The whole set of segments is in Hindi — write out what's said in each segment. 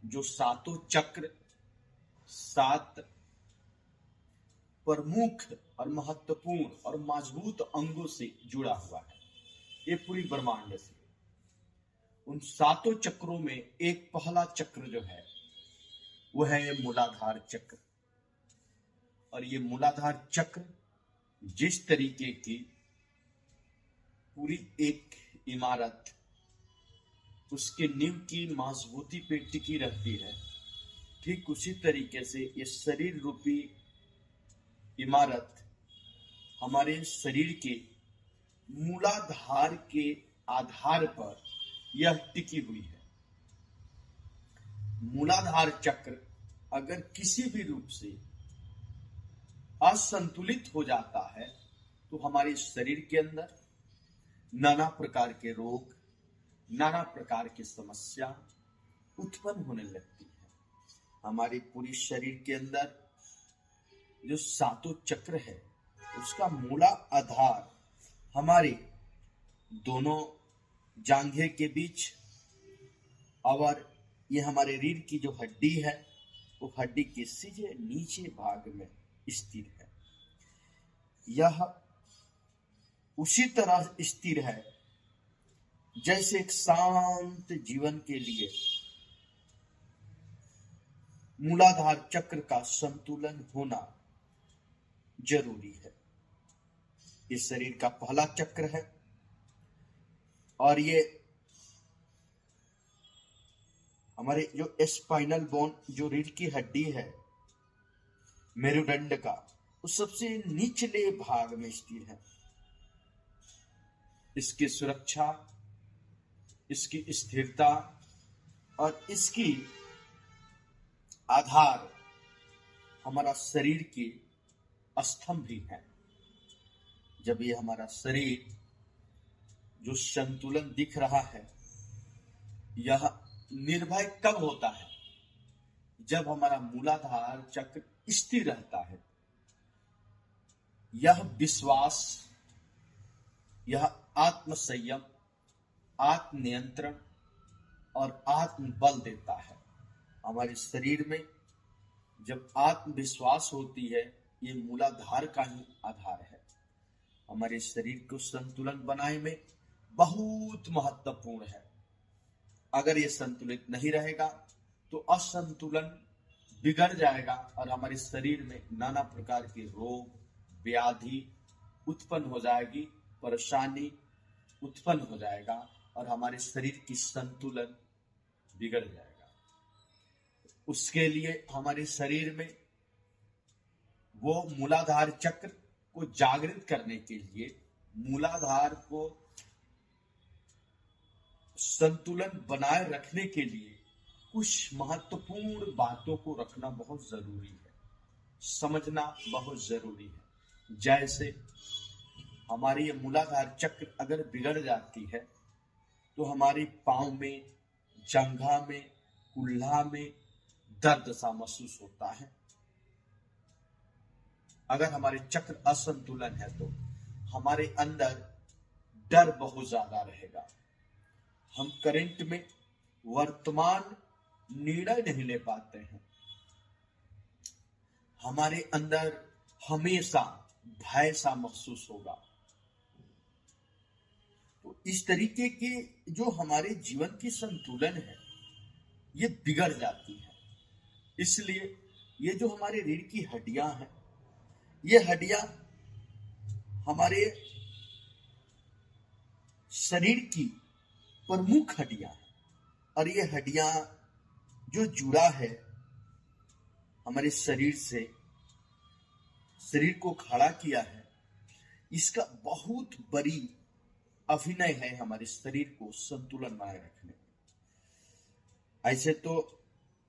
जो सातों चक्र 7 प्रमुख और महत्वपूर्ण और मजबूत अंगों से जुड़ा हुआ है। ये पूरी ब्रह्मांड से उन सातों चक्रों में एक पहला चक्र जो है वो है मूलाधार चक्र। और ये मूलाधार चक्र जिस तरीके की पूरी एक इमारत उसके नींव की मजबूती पे टिकी रहती है, ठीक उसी तरीके से ये शरीर रूपी इमारत हमारे शरीर के मूलाधार के आधार पर यह टिकी हुई है। मूलाधार चक्र अगर किसी भी रूप से असंतुलित हो जाता है तो हमारे शरीर के अंदर नाना प्रकार के रोग, नाना प्रकार की समस्या उत्पन्न होने लगती है। हमारे पूरी शरीर के अंदर जो सातों चक्र है उसका मूला आधार हमारे दोनों जांघे के बीच, और ये हमारे रीढ़ की जो हड्डी है वो हड्डी के सीधे नीचे भाग में स्थिर है। यह उसी तरह स्थिर है जैसे एक शांत जीवन के लिए मूलाधार चक्र का संतुलन होना जरूरी है। इस शरीर का पहला चक्र है और ये हमारे जो स्पाइनल बोन, जो रीढ़ की हड्डी है मेरुदंड का, उस सबसे निचले भाग में स्थिर है। इसकी सुरक्षा, इसकी स्थिरता और इसकी आधार हमारा शरीर के स्तंभ भी है। जब ये हमारा शरीर जो संतुलन दिख रहा है, यह निर्भय कब होता है? जब हमारा मूलाधार चक्र स्थिर रहता है। यह विश्वास, यह आत्म संयम, आत्म नियंत्रण और आत्मबल देता है। हमारे शरीर में जब आत्मविश्वास होती है, ये मूलाधार का ही आधार है। हमारे शरीर को संतुलन बनाने में बहुत महत्वपूर्ण है। अगर ये संतुलित नहीं रहेगा तो असंतुलन बिगड़ जाएगा और हमारे शरीर में नाना प्रकार के रोग, व्याधि उत्पन्न हो जाएगी, परेशानी उत्पन्न हो जाएगा और हमारे शरीर की संतुलन बिगड़ जाएगा। उसके लिए हमारे शरीर में वो मूलाधार चक्र को जागृत करने के लिए, मूलाधार को संतुलन बनाए रखने के लिए कुछ महत्वपूर्ण बातों को रखना बहुत जरूरी है, समझना बहुत जरूरी है। जैसे हमारी ये मूलाधार चक्र अगर बिगड़ जाती है तो हमारे पांव में, जंघा में, कुल्हा में दर्द सा महसूस होता है। अगर हमारे चक्र असंतुलन है तो हमारे अंदर डर बहुत ज्यादा रहेगा। हम करंट में वर्तमान निर्णय नहीं ले पाते हैं। हमारे अंदर हमेशा भय सा महसूस होगा। तो इस तरीके के जो हमारे जीवन की संतुलन है ये बिगड़ जाती है। इसलिए ये जो हमारे रीढ़ की हड्डियां हैं, ये हड्डियां हमारे शरीर की प्रमुख हड्डियां हैं और ये हड्डियां जो जुड़ा है हमारे शरीर से, शरीर को खड़ा किया है, इसका बहुत बड़ी अभिनय है हमारे शरीर को संतुलन बनाए रखने में। ऐसे तो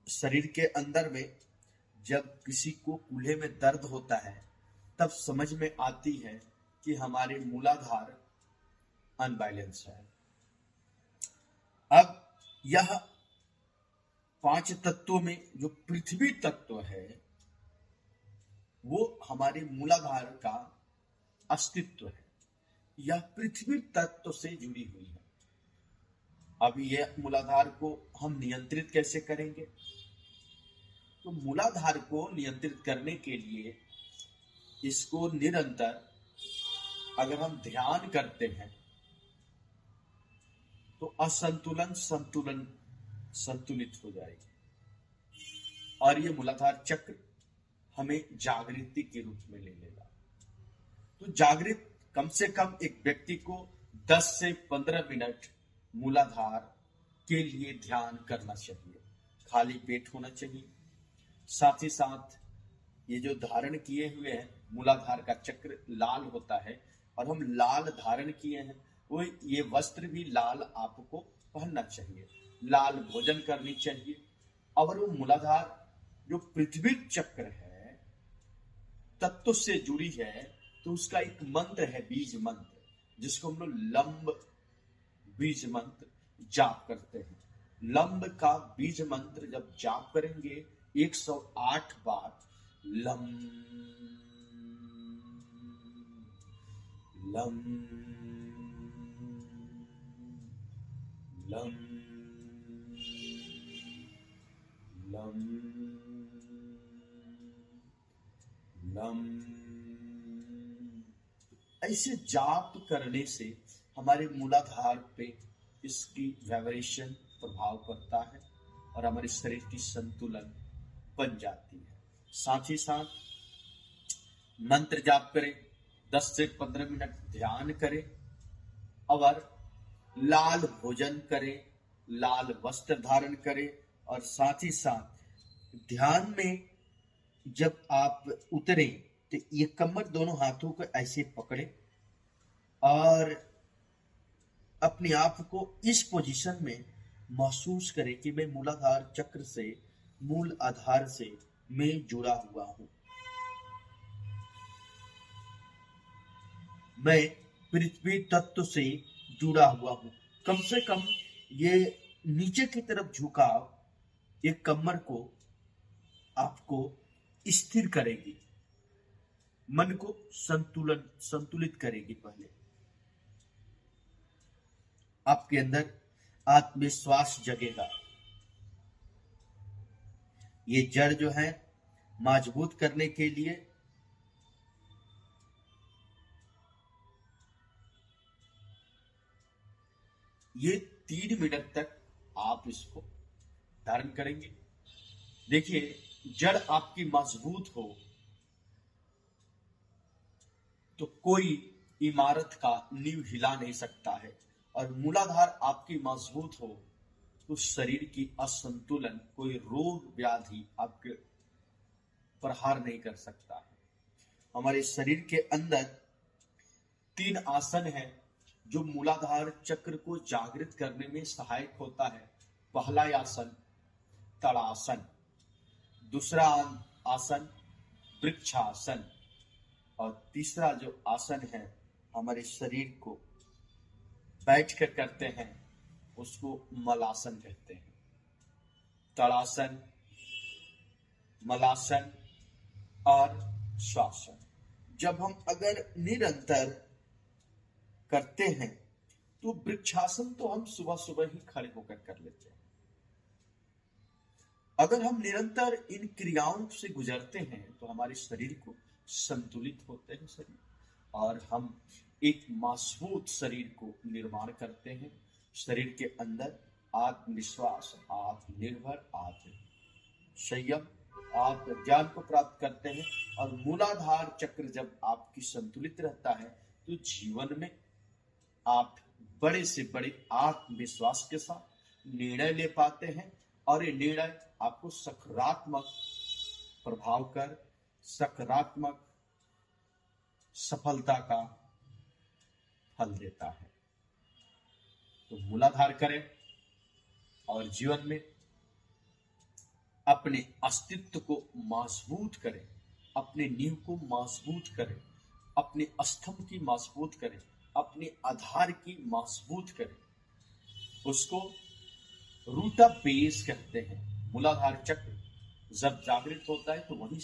शरीर के अंदर में जब किसी को कूल्हे में दर्द होता है तब समझ में आती है कि हमारे मूलाधार अनबैलेंस है। अब यह 5 तत्वों में जो पृथ्वी तत्व है वो हमारे मूलाधार का अस्तित्व है। यह पृथ्वी तत्व से जुड़ी हुई है। अब ये मूलाधार को हम नियंत्रित कैसे करेंगे? तो मूलाधार को नियंत्रित करने के लिए इसको निरंतर अगर हम ध्यान करते हैं तो असंतुलन संतुलित हो जाएगी और ये मूलाधार चक्र हमें जागृति के रूप में ले लेगा। तो जागृत कम से कम एक व्यक्ति को 10 से 15 मिनट मूलाधार के लिए ध्यान करना चाहिए। खाली पेट होना चाहिए। साथ ही साथ ये जो धारण किए हुए हैं, मूलाधार का चक्र लाल होता है और हम लाल धारण किए हैं, वो ये वस्त्र भी लाल आपको पहनना चाहिए। लाल भोजन करनी चाहिए। और वो मूलाधार जो पृथ्वी चक्र है, तत्व से जुड़ी है, तो उसका एक मंत्र है, बीज मंत्र, जिसको हम लोग लंब बीज मंत्र जाप करते हैं। लंब का बीज मंत्र जब जाप करेंगे 108 बार, लम लम लम लम लम, ऐसे जाप करने से हमारे मूलाधार पे इसकी वाइब्रेशन प्रभाव पड़ता है और हमारे शरीर की संतुलन बन जाती है। साथ ही साथ मंत्र जाप करें, 10 से 15 मिनट ध्यान करें और लाल भोजन करें, लाल वस्त्र धारण करें और साथ ही साथ ध्यान में जब आप उतरे तो ये कमर दोनों हाथों को ऐसे पकड़े और अपने आप को इस पोजीशन में महसूस करें कि मैं मूलाधार चक्र से, मूल आधार से मैं जुड़ा हुआ हूं। मैं पृथ्वी तत्व से जुड़ा हुआ हूं। कम से कम ये नीचे की तरफ झुकाव ये कमर को आपको स्थिर करेगी, मन को संतुलित करेगी। पहले आपके अंदर आत्मविश्वास जगेगा। ये जड़ जो है मजबूत करने के लिए ये 3 मिनट तक आप इसको धारण करेंगे। देखिए, जड़ आपकी मजबूत हो तो कोई इमारत का नींव हिला नहीं सकता है, और मूलाधार आपकी मजबूत हो तो शरीर की असंतुलन, कोई रोग व्याधि आपके प्रहार नहीं कर सकता है। हमारे शरीर के अंदर 3 आसन है जो मूलाधार चक्र को जागृत करने में सहायक होता है। पहला आसन तड़ासन, दूसरा आसन वृक्षासन और तीसरा जो आसन है हमारे शरीर को बैठ कर करते हैं उसको मलासन कहते हैं। तड़ासन, मलासन और श्वासन जब हम अगर निरंतर करते हैं तो वृक्षासन तो हम सुबह सुबह ही खड़े होकर कर लेते हैं। अगर हम निरंतर इन क्रियाओं से गुजरते हैं तो हमारे शरीर को संतुलित होते हैं शरीर, और हम एक मजबूत शरीर को निर्माण करते हैं। शरीर के अंदर आत्मविश्वास, आत्मनिर्भर, आत्मसंयम, आत्मज्ञान को प्राप्त करते हैं। और मूलाधार चक्र जब आपकी संतुलित रहता है तो जीवन में आप बड़े से बड़े आत्मविश्वास के साथ निर्णय ले पाते हैं, और ये निर्णय आपको सकारात्मक प्रभाव कर सकारात्मक सफलता का फल देता है। तो मूलाधार करें और जीवन में अपने अस्तित्व को मजबूत करें, अपने नींव को मजबूत करें, अपने स्तंभ की मजबूत करें, अपने आधार की मजबूत करें। उसको रूट ऑफ बेस कहते हैं। मूलाधार चक्र जब जागृत होता है तो वही